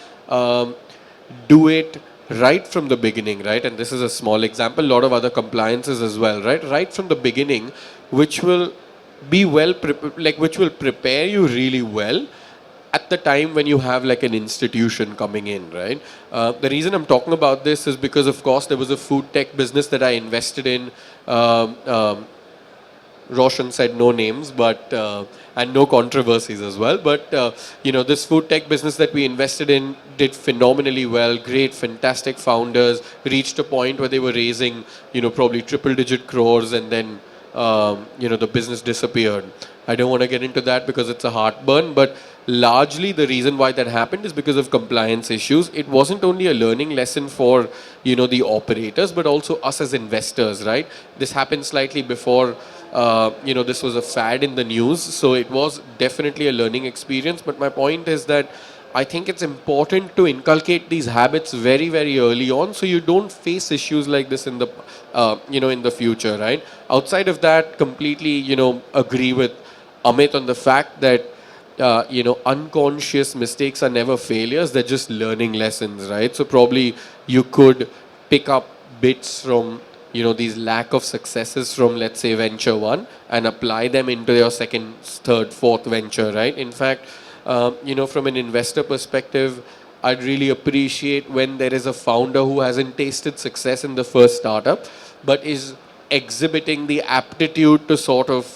[SPEAKER 4] do it right from the beginning, right? And this is a small example, a lot of other compliances as well, right? Right from the beginning, which will be which will prepare you really well at the time when you have like an institution coming in, right? The reason I'm talking about this is because, of course, there was a food tech business that I invested in Roshan said no names, but and no controversies as well. But this food tech business that we invested in did phenomenally well. Great, fantastic founders. Reached a point where they were raising, probably triple-digit crores, and then the business disappeared. I don't want to get into that because it's a heartburn, but largely the reason why that happened is because of compliance issues. It wasn't only a learning lesson for, the operators, but also us as investors, right? This happened slightly before, this was a fad in the news. So it was definitely a learning experience. But my point is that I think it's important to inculcate these habits very, very early on, so you don't face issues like this in the, in the future, right? Outside of that, completely, agree with Amit on the fact that, unconscious mistakes are never failures; they're just learning lessons, right? So probably you could pick up bits from, these lack of successes from, let's say, venture one, and apply them into your second, third, fourth venture, right? In fact, from an investor perspective, I'd really appreciate when there is a founder who hasn't tasted success in the first startup, but is exhibiting the aptitude to sort of,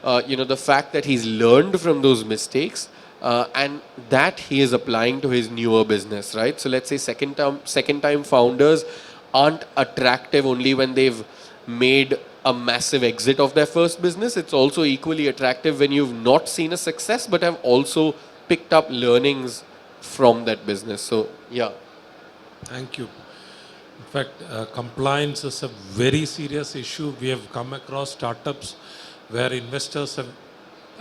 [SPEAKER 4] the fact that he's learned from those mistakes and that he is applying to his newer business, right? So let's say second time founders aren't attractive only when they've made a massive exit of their first business. It's also equally attractive when you've not seen a success but have also picked up learnings from that business. So, yeah.
[SPEAKER 2] Thank you. In fact, compliance is a very serious issue. We have come across startups where investors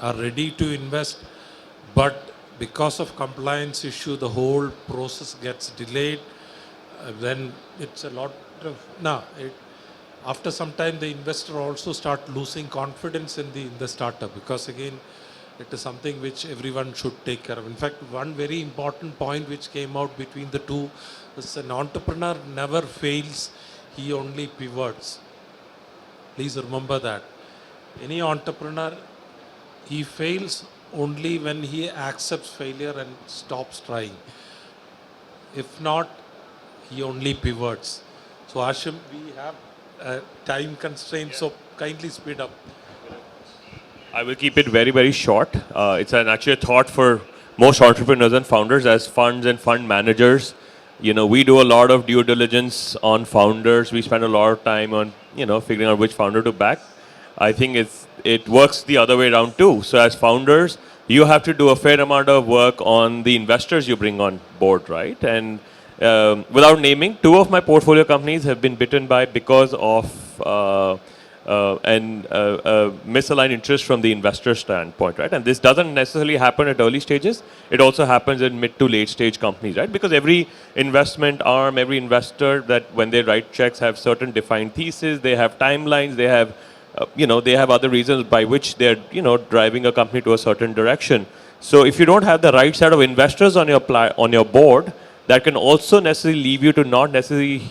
[SPEAKER 2] are ready to invest, but because of compliance issue, the whole process gets delayed. Then it's a lot of after some time, the investor also start losing confidence in the startup, because again, it is something which everyone should take care of. In fact, one very important point which came out between the two is an entrepreneur never fails, he only pivots. Please remember that. Any entrepreneur, he fails only when he accepts failure and stops trying. If not, he only pivots. So Ashim, we have time constraints, so kindly speed up.
[SPEAKER 5] I will keep it very, very short. It's actually a thought for most entrepreneurs and founders as funds and fund managers. We do a lot of due diligence on founders. We spend a lot of time on, figuring out which founder to back. I think it works the other way around too. So as founders, you have to do a fair amount of work on the investors you bring on board, right? And without naming, two of my portfolio companies have been bitten by because of misaligned interest from the investor standpoint, right? And this doesn't necessarily happen at early stages. It also happens in mid to late stage companies, right? Because every investment arm, every investor that when they write checks have certain defined theses, they have timelines, they have, they have other reasons by which they're, driving a company to a certain direction. So if you don't have the right set of investors on your board, that can also necessarily leave you to not necessarily,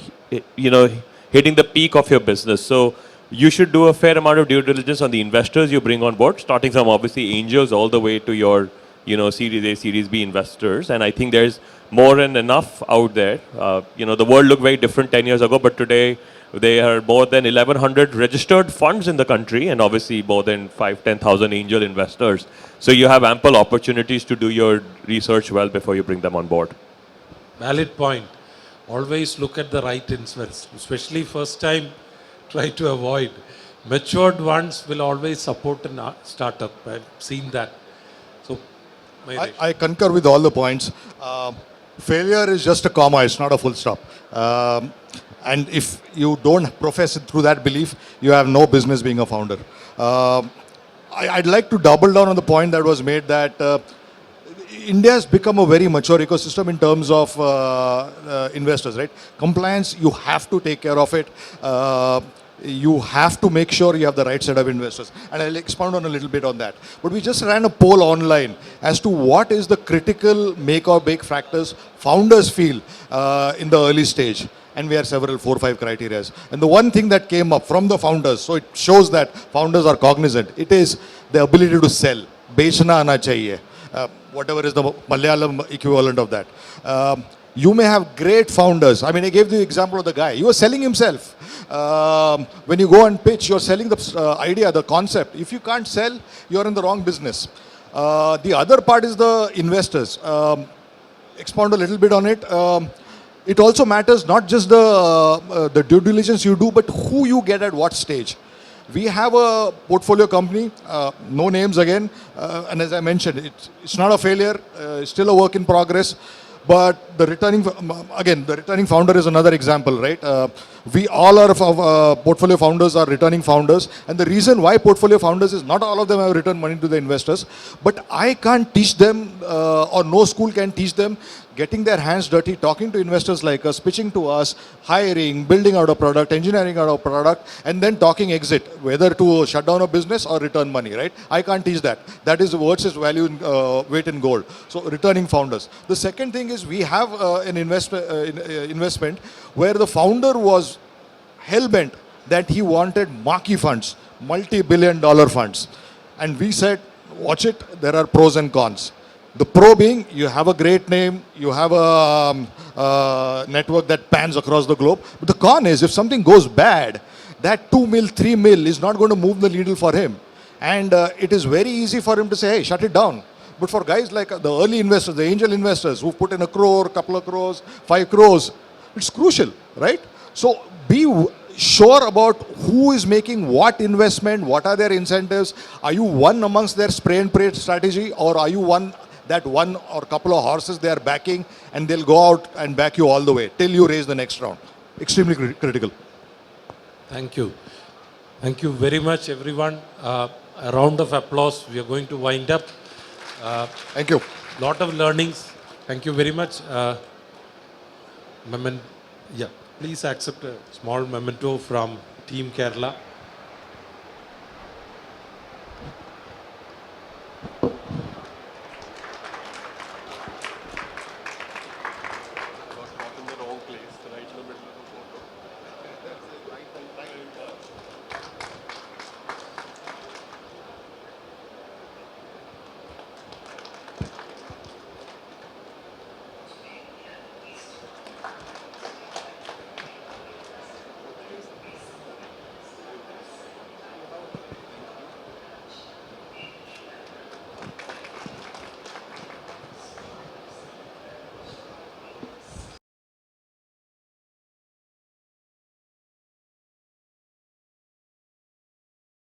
[SPEAKER 5] hitting the peak of your business. So you should do a fair amount of due diligence on the investors you bring on board, starting from obviously angels all the way to your, Series A, Series B investors. And I think there's more than enough out there. The world looked very different 10 years ago, but today there are more than 1,100 registered funds in the country, and obviously more than 10,000 angel investors. So you have ample opportunities to do your research well before you bring them on board.
[SPEAKER 2] Valid point. Always look at the right investors, especially first time. Try to avoid. Matured ones will always support a startup. I've seen that. So,
[SPEAKER 6] I concur with all the points. Failure is just a comma, it's not a full stop. And if you don't profess it through that belief, you have no business being a founder. I'd like to double down on the point that was made that India has become a very mature ecosystem in terms of investors, right? Compliance, you have to take care of it. You have to make sure you have the right set of investors. And I'll expound on a little bit on that. But we just ran a poll online as to what is the critical make or break factors founders feel in the early stage. And we had several 4 or 5 criteria. And the one thing that came up from the founders, so it shows that founders are cognizant, it is the ability to sell. Bechna aana chahiye. Whatever is the Malayalam equivalent of that. You may have great founders. I mean, I gave the example of the guy. He was selling himself. When you go and pitch, you're selling the idea, the concept. If you can't sell, you're in the wrong business. The other part is the investors. Expound a little bit on it. It also matters not just the due diligence you do, but who you get at what stage. We have a portfolio company, no names again, and as I mentioned, it's not a failure, it's still a work in progress. But the returning founder is another example, right? We all are portfolio founders are returning founders, and the reason why portfolio founders is not all of them have returned money to the investors, but I can't teach them, or no school can teach them getting their hands dirty, talking to investors like us, pitching to us, hiring, building out a product, engineering out a product, and then talking exit, whether to shut down a business or return money, right? I can't teach that. That is versus value in, weight in gold. So returning founders. The second thing is we have an investment where the founder was hell-bent that he wanted marquee funds, multi-billion-dollar funds. And we said, watch it, there are pros and cons. The pro being, you have a great name, you have a network that pans across the globe. But the con is, if something goes bad, that 2 mil, 3 mil is not going to move the needle for him. And it is very easy for him to say, hey, shut it down. But for guys like the early investors, the angel investors who put in a crore, couple of crores, 5 crores, it's crucial, right? So be sure about who is making what investment, what are their incentives. Are you one amongst their spray and pray strategy, or are you one or couple of horses they are backing and they'll go out and back you all the way till you raise the next round? Extremely critical.
[SPEAKER 2] Thank you. Thank you very much, everyone. A round of applause. We are going to wind up.
[SPEAKER 6] Thank you.
[SPEAKER 2] Lot of learnings. Thank you very much. Please accept a small memento from Team Kerala.